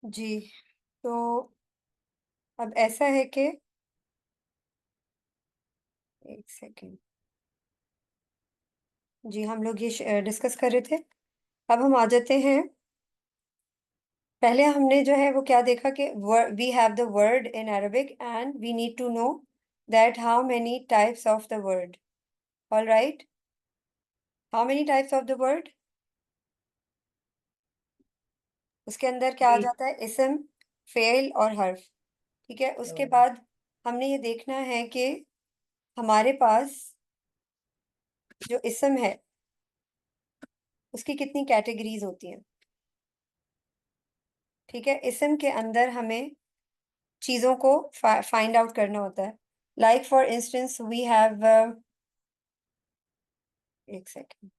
जी। तो अब ऐसा है कि एक सेकेंड। जी, हम लोग ये डिस्कस कर रहे थे। अब हम आ जाते हैं। पहले हमने जो है वो क्या देखा कि we have the word in Arabic and we need to know that how many types of the word. All right, how many types of the word. उसके अंदर क्या आ जी। जाता है? इस्म, फेल और हर्फ। ठीक है, उसके बाद हमने ये देखना है कि हमारे पास जो इस्म है उसकी कितनी कैटेगरीज होती हैं। ठीक है, इस्म के अंदर हमें चीज़ों को फाइंड आउट करना होता है। Like for instance we have एक सेकेंड।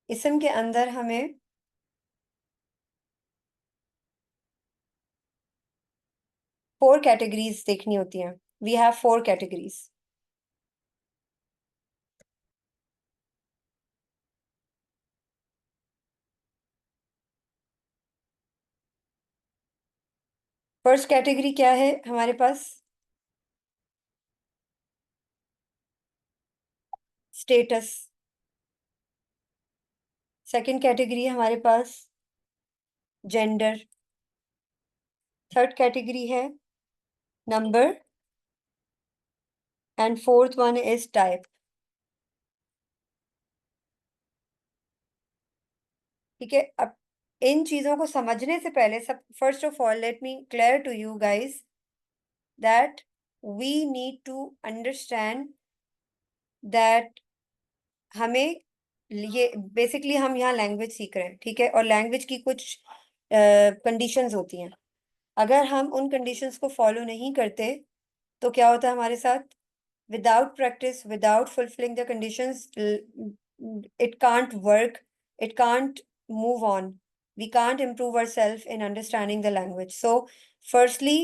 इस्म के अंदर हमें 4 कैटेगरीज देखनी होती हैं। We have 4 categories. First category क्या है हमारे पास? स्टेटस। सेकंड कैटेगरी है हमारे पास जेंडर। थर्ड कैटेगरी है number and fourth one is type. ठीक है, अब इन चीजों को समझने से पहले सब first of all let me clear to you guys that we need to understand that हमें ये बेसिकली हम यहाँ लैंग्वेज सीख रहे हैं। ठीक है, और लैंग्वेज की कुछ कंडीशंस होती हैं। अगर हम उन कंडीशंस को फॉलो नहीं करते तो क्या होता है हमारे साथ? Without practice, without fulfilling the conditions, it can't work, it can't move on, we can't improve ourselves in understanding the language. So firstly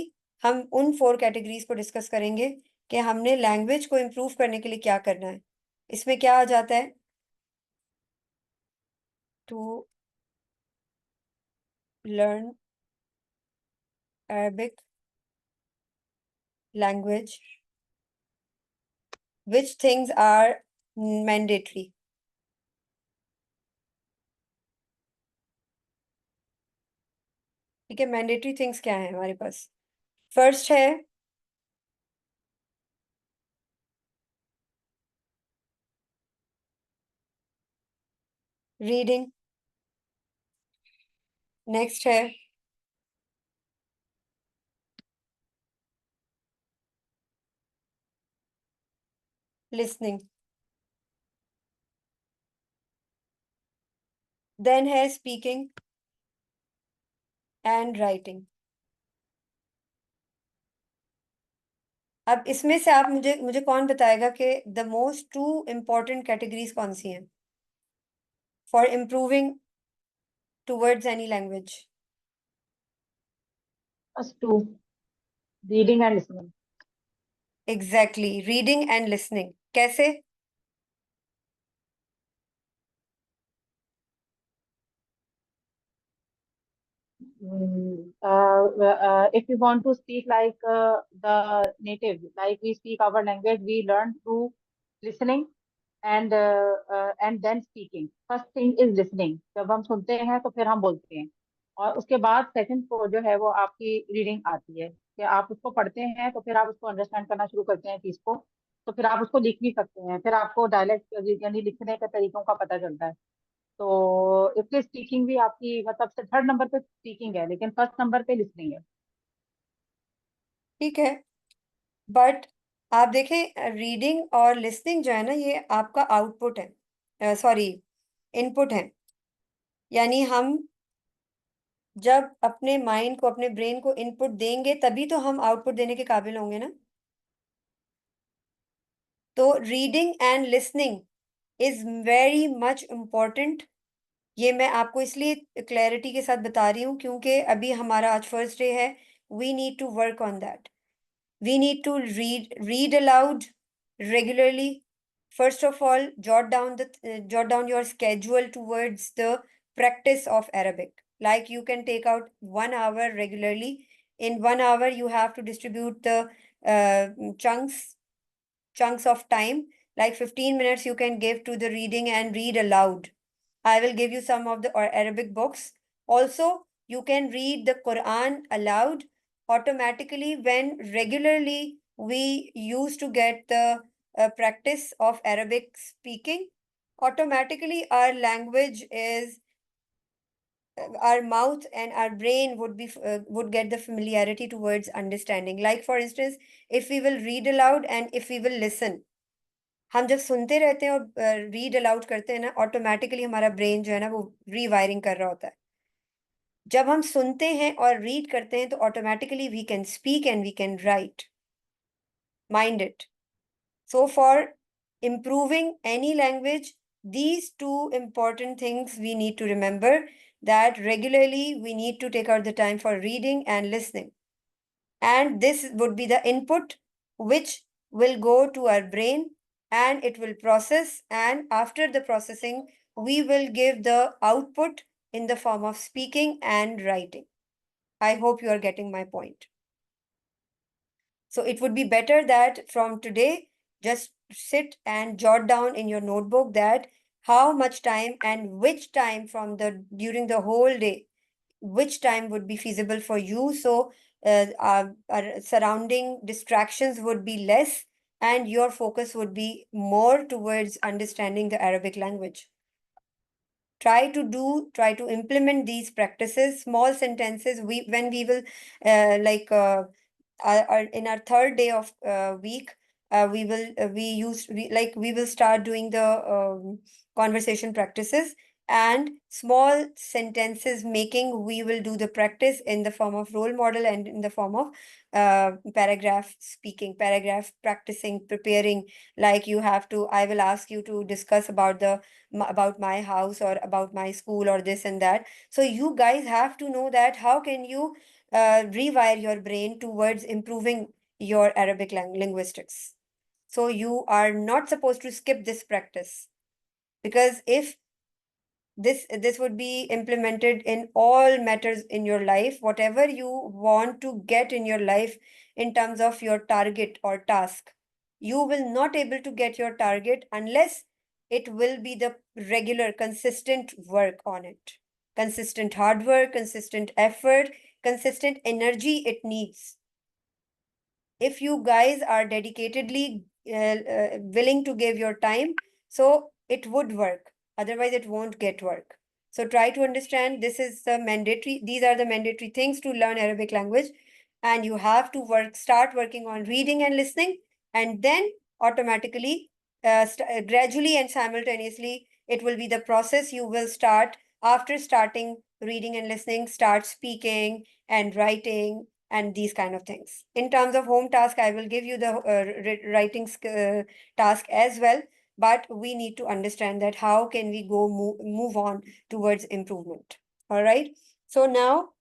हम उन 4 कैटेगरीज को डिस्कस करेंगे कि हमने लैंग्वेज को इम्प्रूव करने के लिए क्या करना है। इसमें क्या आ जाता है? To learn Arabic language which things are mandatory। ठीक है, मैंडेटरी थिंग्स क्या है हमारे पास? फर्स्ट है रीडिंग। नेक्स्ट है लिसनिंग। देन है स्पीकिंग एंड राइटिंग। अब इसमें से आप मुझे मुझे कौन बताएगा कि द मोस्ट 2 इम्पोर्टेंट कैटेगरीज कौन सी हैं for improving towards any language? First two, reading and listening. Exactly, reading and listening. कैसे? If we want to speak like the native, like we speak our language, we learn through listening and then speaking. First thing is listening. जब हम सुनते हैं तो फिर हम बोलते हैं, और उसके बाद सेकंड को जो है वो आपकी रीडिंग आती है कि आप उसको पढ़ते हैं तो फिर आप उसको अंडरस्टैंड करना शुरू करते हैं चीज को, तो फिर आप उसको लिख भी सकते हैं, फिर आपको डायलेक्ट यानी लिखने के तरीकों का पता चलता है। तो इसलिए स्पीकिंग भी आपकी मतलब से थर्ड नंबर पे स्पीकिंग है, लेकिन फर्स्ट नंबर पे लिसनिंग है। ठीक है, बट आप देखें रीडिंग और लिसनिंग जो है ना ये आपका आउटपुट है, सॉरी इनपुट है। यानी हम जब अपने माइंड को अपने ब्रेन को इनपुट देंगे तभी तो हम आउटपुट देने के काबिल होंगे ना। तो reading and listening is very much important. ये मैं आपको इसलिए क्लैरिटी के साथ बता रही हूँ क्योंकि अभी हमारा आज फर्स्ट डे है। We need to work on that. We need to read aloud regularly. First of all, jot down your schedule towards the practice of Arabic. Like you can take out 1 hour regularly. In 1 hour, you have to distribute the uh, chunks chunks of time. Like 15 minutes, you can give to the reading and read aloud. I will give you some of the Arabic books. Also, you can read the Quran aloud automatically when regularly we used to get the practice of Arabic speaking. Automatically, our language is our mouth and our brain would get the familiarity towards understanding. Like for instance, if we will read aloud and if we will listen, हम जब सुनते रहते हैं और read aloud करते हैं ना, automatically हमारा ब्रेन जो है ना वो रीवायरिंग कर रहा होता है. जब हम सुनते हैं और रीड करते हैं तो automatically we can speak and we can write. Mind it. So for improving any language, these two important things we need to remember, that regularly we need to take out the time for reading and listening. And this would be the input which will go to our brain and it will process, and after the processing we will give the output in the form of speaking and writing. I hope you are getting my point. So it would be better that from today, just sit and jot down in your notebook that how much time and which time from the during the whole day, which time would be feasible for you. So our surrounding distractions would be less and your focus would be more towards understanding the Arabic language. Try to implement these practices, small sentences. When we will in our third day of week, we will start doing the conversation practices, and small sentences making we will do the practice in the form of role model and in the form of paragraph speaking, paragraph practicing, preparing. Like you have to, I will ask you to discuss about about my house or about my school or this and that. So you guys have to know that how can you rewire your brain towards improving your Arabic linguistics. So you are not supposed to skip this practice, because if this would be implemented in all matters in your life, whatever you want to get in your life in terms of your target or task, you will not able to get your target unless it will be the regular consistent work on it, consistent hard work, consistent effort, consistent energy it needs. If you guys are dedicatedly willing to give your time, so it would work. Otherwise, it won't get work. So try to understand this is the mandatory, these are the mandatory things to learn Arabic language. And you have to start working on reading and listening, and then automatically, gradually and simultaneously, it will be the process you will start after starting reading and listening, start speaking and writing and these kind of things. In terms of home task, I will give you the writing task as well, but we need to understand that how can we move on towards improvement. All right. So now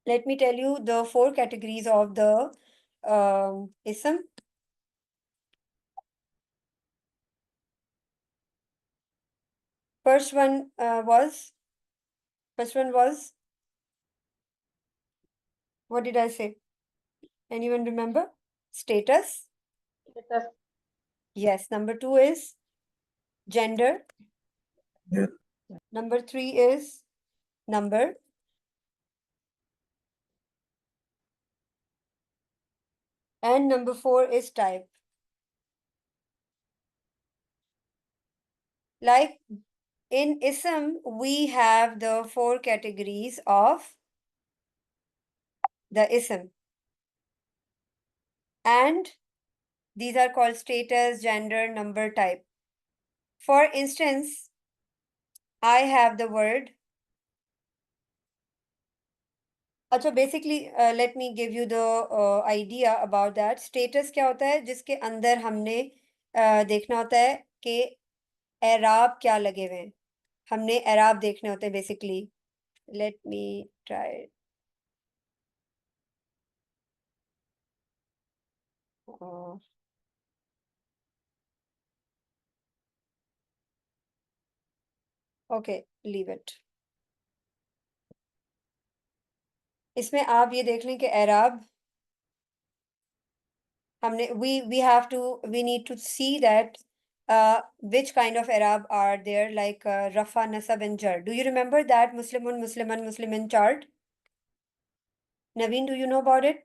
let me tell you the 4 categories of the ism. First one was, what did I say? Anyone remember? Status. Status. Yes. Number 2 is gender. Yeah. Number 3 is number. And number 4 is type. Like in ism, we have the 4 categories of the ism. And these are called status, gender, number, type. For instance, I have the word. अच्छा, basically, let me give you the idea about that. Status क्या होता है? जिसके अंदर हमने देखना होता है कि एराब क्या लगे हुए हैं. हमने एराब देखने होते हैं basically. Let me try. Okay, leave it. इसमें आप ये देख लें कि एराब हमने we have to we need to see that which kind of Arab are there, like Rafa, Nasab and Jar. Do you remember that Muslimun, Musliman, Muslimin chart? Naveen, do you know about it?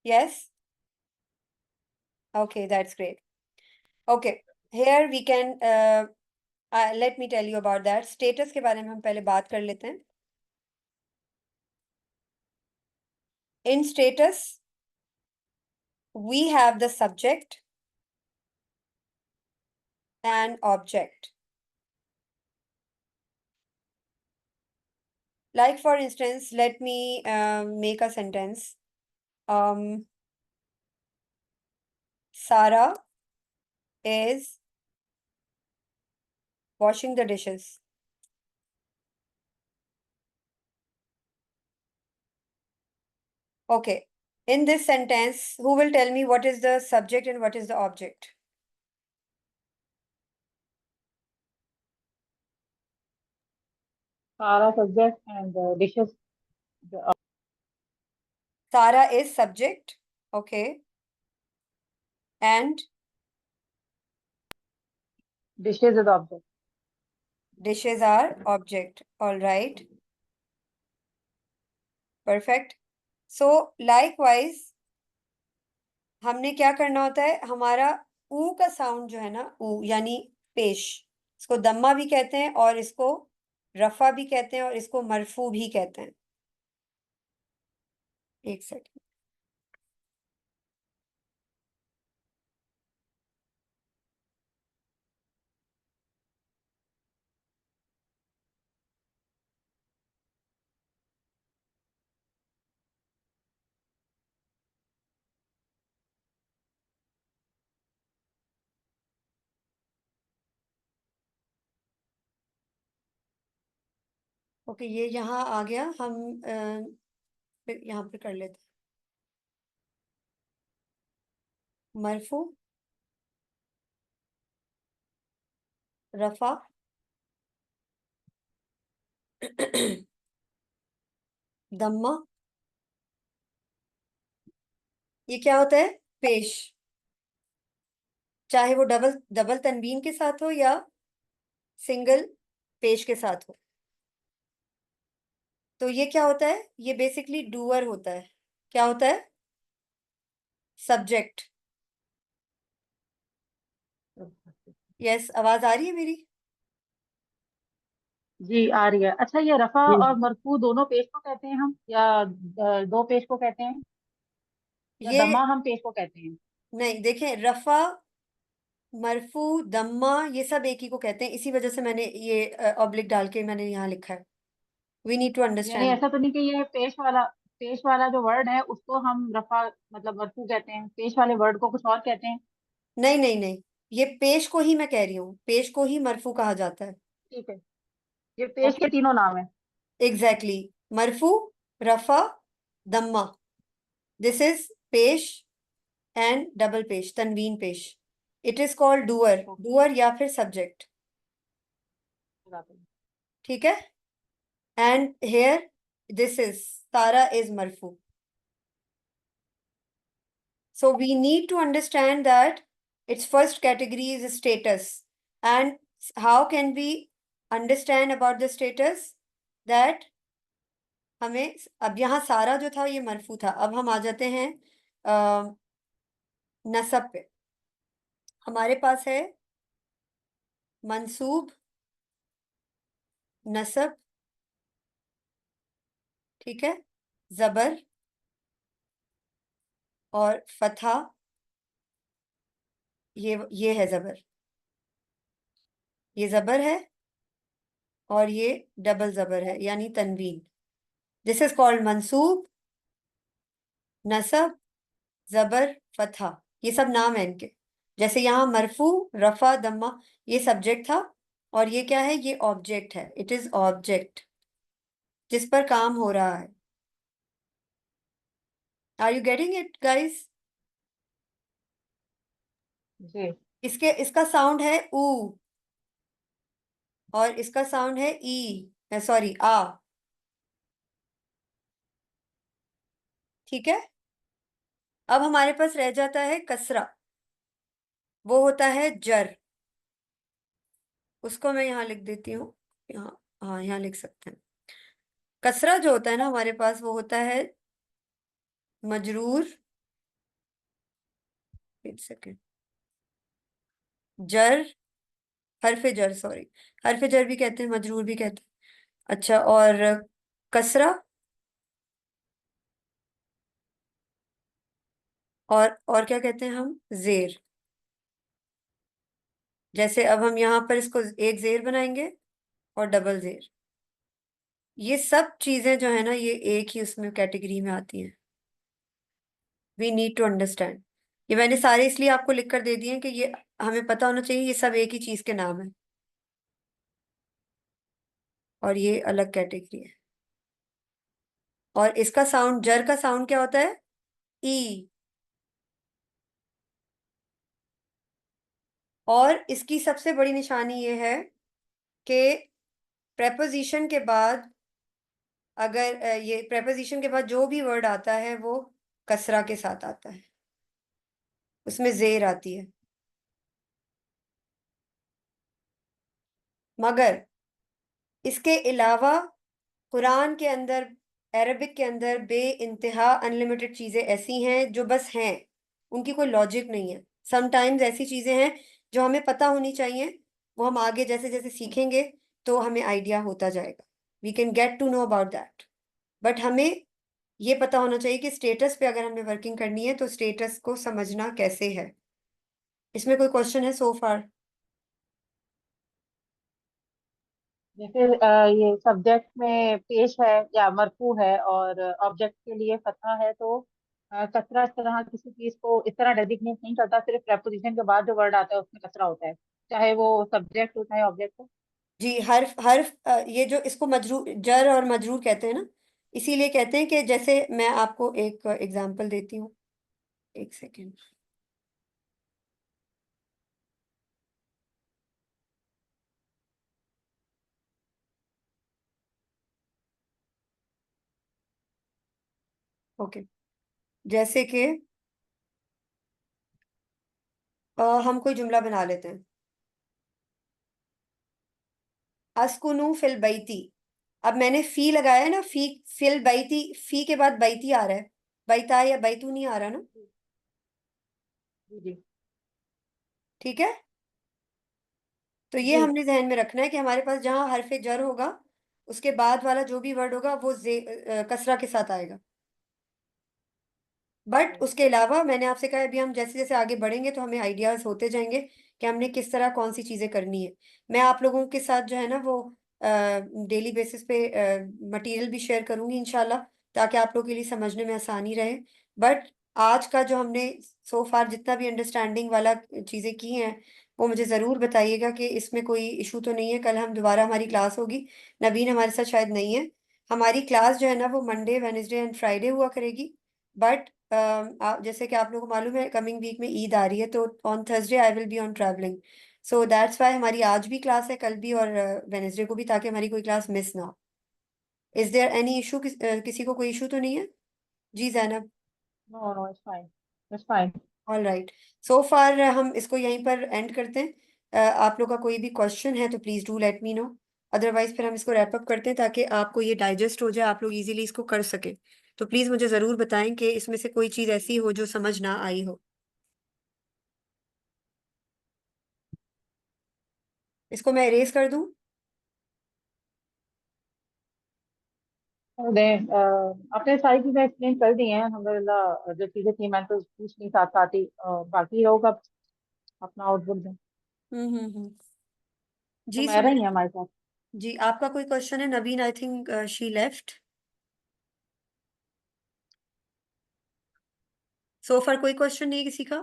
Yes? Okay, that's great. Okay, here we can let me tell you about that. Status के बारे में हम पहले बात कर लेते हैं. In status, we have the subject and object. Like for instance, let me make a sentence. Sarah is washing the dishes. Okay. In this sentence, who will tell me what is the subject and what is the object? Sara subject and dishes. The Sarah is subject. Okay. And dishes is the object. dishes are object. All right. Perfect. So likewise, हमने क्या करना होता है, हमारा ऊ का sound जो है ना, ऊ यानी पेश, इसको दम्मा भी कहते हैं और इसको रफा भी कहते हैं और इसको मरफू भी कहते हैं. एक सेकंड. ओके, ये यहाँ आ गया. हम फिर यहाँ पे कर लेते हैं. मरफू, रफा, दम्मा. ये क्या होता है? पेश. चाहे वो डबल डबल तनवीन के साथ हो या सिंगल पेश के साथ हो. तो ये क्या होता है? ये बेसिकली डूअर होता है. क्या होता है? सब्जेक्ट. यस, आवाज आ रही है मेरी? जी आ रही है. अच्छा, ये रफा जी. और मरफू दोनों पेश को कहते हैं हम, या दो पेश को कहते हैं, या ये दमा हम पेश को कहते हैं? नहीं, देखें, रफा, मरफू, दम्मा, ये सब एक ही को कहते हैं. इसी वजह से मैंने ये ऑब्लिक डाल के मैंने यहाँ लिखा है. वी नीड टू यानी अंडरस्टैंड. ऐसा तो नहीं कि ये पेश वाला जो वर्ड है उसको हम रफा मतलब मरफू कहते हैं, पेश वाले वर्ड को कुछ और कहते हैं? नहीं नहीं नहीं, ये पेश को ही मैं कह रही हूँ. पेश को ही मरफू कहा जाता है. ठीक है, ये पेश ओके, के तीनों नाम है. एग्जैक्टली. मरफू, रफा, दम्मा. दिस इज पेश एंड डबल पेश, तनवीन पेश. It is called doer. Okay, doer या फिर सब्जेक्ट. ठीक है. एंड हेयर दिस इज सारा is मरफू. So we need to understand that its first category is status. And how can we understand about the status? That हमें अब यहाँ सारा जो था ये मरफू था. अब हम आ जाते हैं नसब पे. हमारे पास है मंसूब, नसब, ठीक है, जबर और फतहा. ये है जबर. ये जबर है और ये डबल जबर है यानी तनवीन. दिस इज कॉल्ड मंसूब, नसब, जबर, फतहा. ये सब नाम है इनके. जैसे यहाँ मरफू, रफा, दम्मा, ये सब्जेक्ट था. और ये क्या है? ये ऑब्जेक्ट है. इट इज ऑब्जेक्ट जिस पर काम हो रहा है. Are you getting it guys? जी। इसका साउंड है ऊ, और इसका साउंड है ई, सॉरी आ। ठीक है। अब हमारे पास रह जाता है कसरा, वो होता है जर। उसको मैं यहाँ लिख देती हूँ, यहाँ, हाँ यहाँ लिख सकते हैं। कसरा जो होता है ना हमारे पास, वो होता है मजरूर, एक सेकेंड, जर, हरफे जर, सॉरी, हरफे जर भी कहते हैं, मजरूर भी कहते हैं। अच्छा, और कसरा, और क्या कहते हैं हम, जेर। जैसे अब हम यहाँ पर इसको एक जेर बनाएंगे और डबल जेर। ये सब चीजें जो है ना, ये एक ही उसमें कैटेगरी में आती हैं। We need to understand. ये मैंने सारे इसलिए आपको लिख कर दे दिए हैं कि ये हमें पता होना चाहिए, ये सब एक ही चीज के नाम है, और ये अलग कैटेगरी है। और इसका साउंड, जर का साउंड क्या होता है, ई। और इसकी सबसे बड़ी निशानी ये है कि प्रेपोजिशन के बाद, अगर ये प्रेपोजिशन के बाद जो भी वर्ड आता है वो कसरा के साथ आता है, उसमें जेर आती है। मगर इसके अलावा कुरान के अंदर, अरबिक के अंदर बे इंतहा अनलिमिटेड चीजें ऐसी हैं जो बस हैं, उनकी कोई लॉजिक नहीं है। समटाइम्स ऐसी चीजें हैं जो हमें पता होनी चाहिए, वो हम आगे जैसे जैसे सीखेंगे तो हमें आइडिया होता जाएगा, we can get to know about that. But हमें ये पता होना चाहिए कि स्टेटस पे अगर हमें वर्किंग करनी है तो स्टेटस को समझना कैसे है। इसमें कोई क्वेश्चन है सो फार? जैसे ये सब्जेक्ट में पेश है या मरफू है और ऑब्जेक्ट के लिए फतहा है, तो कसरा इस तरह किसी चीज को इस तरह डेजिग्नेट नहीं करता, सिर्फ प्रेपोजिशन के बाद जो वर्ड आता है उसमें कसरा होता है, चाहे वो सब्जेक्ट हो चाहे ऑब्जेक्ट हो। जी, हर्फ हर्फ ये जो इसको मजरूर, जर और मजरूर कहते हैं ना, इसीलिए कहते हैं कि जैसे मैं आपको एक एग्जांपल देती हूँ, एक सेकेंड। ओके, जैसे कि हम कोई जुमला बना लेते हैं, अस्कुनु फिल बैती। अब मैंने फी लगाया है ना, फी, फिल बैती, फी के बाद बैती आ रहा है, बैता या बैतू नहीं आ रहा ना। जी जी ठीक है। तो ये जी। हमने ध्यान में रखना है कि हमारे पास जहां हरफे जर होगा, उसके बाद वाला जो भी वर्ड होगा वो कसरा के साथ आएगा। बट उसके अलावा मैंने आपसे कहा, अभी हम जैसे जैसे आगे बढ़ेंगे तो हमें आइडियाज होते जाएंगे कि हमने किस तरह कौन सी चीजें करनी है। मैं आप लोगों के साथ जो है ना वो डेली बेसिस पे मटेरियल भी शेयर करूंगी इंशाल्लाह, ताकि आप लोगों के लिए समझने में आसानी रहे। बट आज का जो हमने सो फार जितना भी अंडरस्टैंडिंग वाला चीजें की हैं, वो मुझे ज़रूर बताइएगा कि इसमें कोई इशू तो नहीं है। कल हम दोबारा, हमारी क्लास होगी, नवीन हमारे साथ शायद नहीं है। हमारी क्लास जो है ना वो मंडे, वेनेसडे एंड फ्राइडे हुआ करेगी। बट जैसे कि आप लोगों को मालूम है, कमिंग वीक में ईद आ रही है, तो on Thursday I will be on travelling. So that's why हमारी आज भी क्लास है, कल भी, और वेनेसडे को भी, ताकि हमारी कोई क्लास मिस ना हो। Is there any issue? किसी को कोई इशू तो नहीं है? जी Zainab. No no, it's fine, it's fine. All right, so far हम इसको यहीं पर एंड करते हैं। आप लोग का कोई भी क्वेश्चन है तो please do let me know, otherwise फिर हम इसको रैप अप करते हैं ताकि आपको ये डाइजेस्ट हो जाए, आप लोग इजीली इसको कर सके। तो प्लीज़ मुझे ज़रूर बताएं कि इसमें से कोई चीज़ ऐसी हो जो समझ ना आई हो। इसको मैं इरेज कर दूं? और आपने सारी चीजें एक्सप्लेन कर दी हैं अल्हम्दुलिल्लाह। जो चीजें थी मैंने तो पूछ नहीं, साथ साथ ही बाकी लोग अब अपना आउटपुट दें। तो जी मैं रही सुमेर, हैं हमारे साथ। जी आपका कोई क्वेश्चन है? नवीन, आई थिंक शी लेफ्ट। सो फar कोई क्वेश्चन नहीं है किसी का?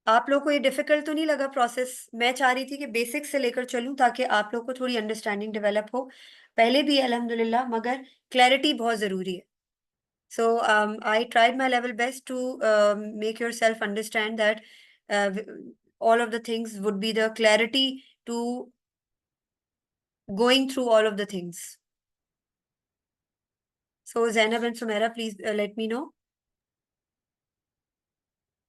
आप लोग को ये डिफिकल्ट तो नहीं लगा प्रोसेस? मैं चाह रही थी कि बेसिक से लेकर चलूं ताकि आप लोग को थोड़ी अंडरस्टैंडिंग डेवलप हो। पहले भी अल्हम्दुलिल्लाह, मगर क्लैरिटी बहुत ज़रूरी है। So I tried my level best to make yourself understand that all of the things would be the clarity to going through all of the things. So Zainab and Sumaira, please let me know.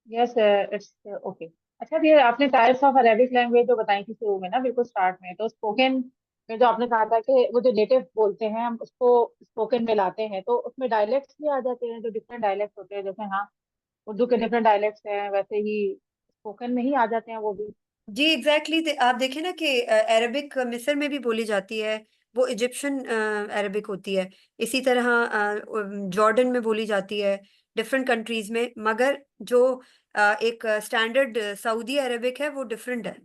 Yes, it's okay. अच्छा, ये आपने types of Arabic language जो बताई थी शुरू में ना, बिल्कुल स्टार्ट में, तो स्पोकन में जो आपने कहा था कि वो जो नेटिव बोलते हैं हम उसको स्पोकन में लाते हैं, तो उसमें डायलेक्ट्स भी आ जाते हैं, जो डिफरेंट डायलेक्ट्स होते हैं, जैसे हाँ उर्दू के डिफरेंट डायलेक्ट्स हैं, वैसे ही स्पोकन में ही आ जाते हैं वो भी। जी एग्जैक्टली exactly, आप देखें ना कि अरबिक मिस्र में भी बोली जाती है, वो इजिप्शियन अरबिक होती है। इसी तरह जॉर्डन में बोली जाती है, डिफरेंट कंट्रीज में। मगर जो एक स्टैंडर्ड सऊदी अरबिक है वो डिफरेंट है।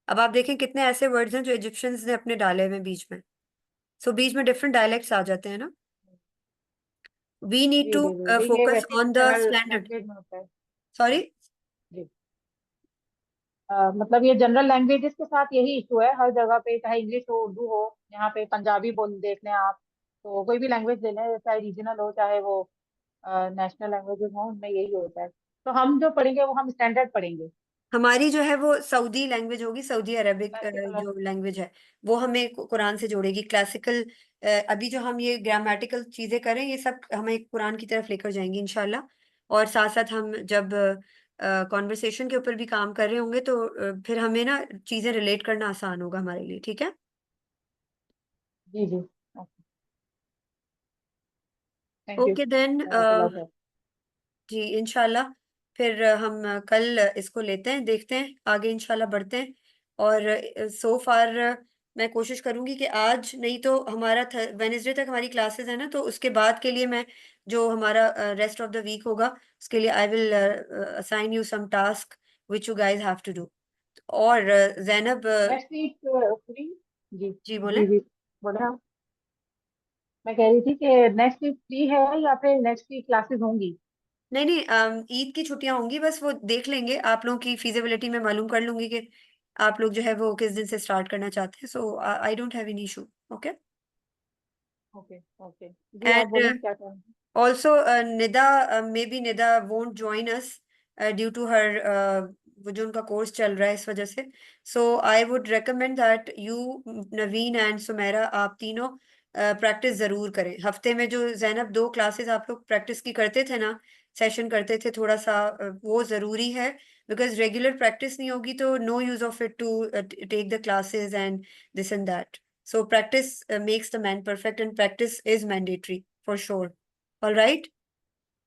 अब आप देखें कितने ऐसे वर्ड्स हैं जो इजिप्शियंस ने अपने डाले हुए हैं बीच में। सो बीच में डिफरेंट डायलेक्ट्स आ जाते हैं ना। वी नीड जी टू जी जी जी, ये फोकस वैसे ऑन भी द हर स्टैंडर्ड। लैंग्वेज में होता है। सॉरी। जी। मतलब ये जनरल लैंग्वेजेस के साथ यही इशू है हर जगह पे, चाहे इंग्लिश हो उर्दू हो, यहाँ पे पंजाबी बोल देख लें आप, तो कोई भी लैंग्वेज ले लें, चाहे रीजनल हो चाहे वो नेशनल लैंग्वेजेस हो, उनमें यही होता है। तो हम जो पढ़ेंगे वो हम स्टैंडर्ड पढ़ेंगे। हमारी जो है वो सऊदी लैंग्वेज होगी, सऊदी अरबिक क्लासिकल। जो लैंग्वेज है वो हमें कुरान से जोड़ेगी। क्लासिकल अभी जो हम ये ग्रामेटिकल चीजें करें ये सब हमें कुरान की तरफ लेकर जाएंगे इंशाल्लाह। और साथ साथ हम जब कॉन्वर्सेशन के ऊपर भी काम कर रहे होंगे तो फिर हमें ना चीजें रिलेट करना आसान होगा हमारे लिए। ठीक है। जी जी। Thank you. Okay then. जज़ाकल्लाह खैर। जी इंशाल्लाह। फिर हम कल इसको लेते हैं, देखते हैं आगे इंशाल्लाह बढ़ते हैं। और सो फार मैं कोशिश करूंगी कि आज नहीं तो हमारा वेनेसडे तक हमारी क्लासेस है ना, तो उसके बाद के लिए मैं जो हमारा रेस्ट ऑफ द वीक होगा उसके लिए I will assign you some task which you guys have to do. और जैनब नेक्स्ट वीक फ्री? जी जी बोले। जी जी, बोले आप। मैं कह रही थी कि नेक्स्ट वीक फ्री है या फिर नेक्स्ट वीक क्लासेस होंगी? नहीं नहीं, ईद की छुट्टियां होंगी, बस वो देख लेंगे। आप लोगों की फिजिबिलिटी में मालूम कर लूंगी कि आप लोग जो है वो किस दिन से स्टार्ट करना चाहते हैं। So I don't have any issue. Okay. Okay okay, जी आप बोलें एंड क्या करें। also, Nida, maybe Nida won't join us due to her वो जो उनका कोर्स चल रहा है इस वजह से। So I would recommend that you, Naveen and Sumera, आप तीनों प्रैक्टिस जरूर करें। हफ्ते में जो जैनब 2 क्लासेस आप लोग प्रैक्टिस की करते थे ना, सेशन करते थे थोड़ा सा, वो जरूरी है। बिकॉज रेगुलर प्रैक्टिस नहीं होगी तो no use of it to take the classes and this and that. So practice makes the man perfect and practice is mandatory for sure. All right.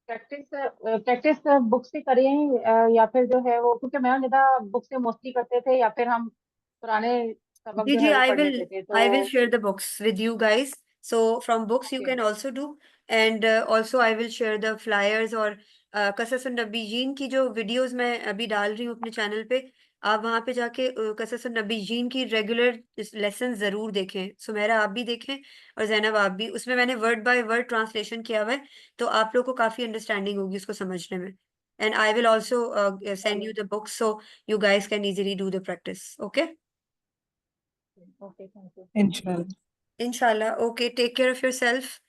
Practice practice book से करें या फिर जो है वो, क्योंकि मैं निदा बुक से मोस्टली करते थे, या फिर हम पुराने सबक जी जो जी, है वो पढ़ लेते थे, तो। I will share the books with you guys. So from books you okay can also do, and also I will share the flyers और कसस नबी जीन की जो वीडियोस मैं अभी डाल रही हूँ अपने चैनल पे। आप वहाँ पे जाके कसस नबी जीन की रेगुलर लेसन जरूर देखें। सुमेरा आप भी देखें और जैनब आप भी। उसमें मैंने वर्ड बाय वर्ड ट्रांसलेशन किया हुआ है, तो आप लोग को काफी अंडरस्टैंडिंग होगी उसको समझने में। And I will also send चलो। You the books so you guys can easily do the practice. Okay. Okay, thank you. इंशाल्लाह। इंशाल्लाह। Okay, take care of your self.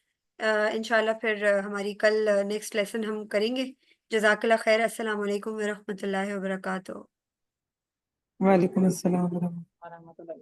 इंशाल्लाह फिर हमारी कल नेक्स्ट लेसन हम करेंगे। जजाकल्ला खैर। अस्सलाम वालेकुम व रहमतुल्लाहि व बरकातुहू। वालेकुम अस्सलाम। वरहमतुल्लाह।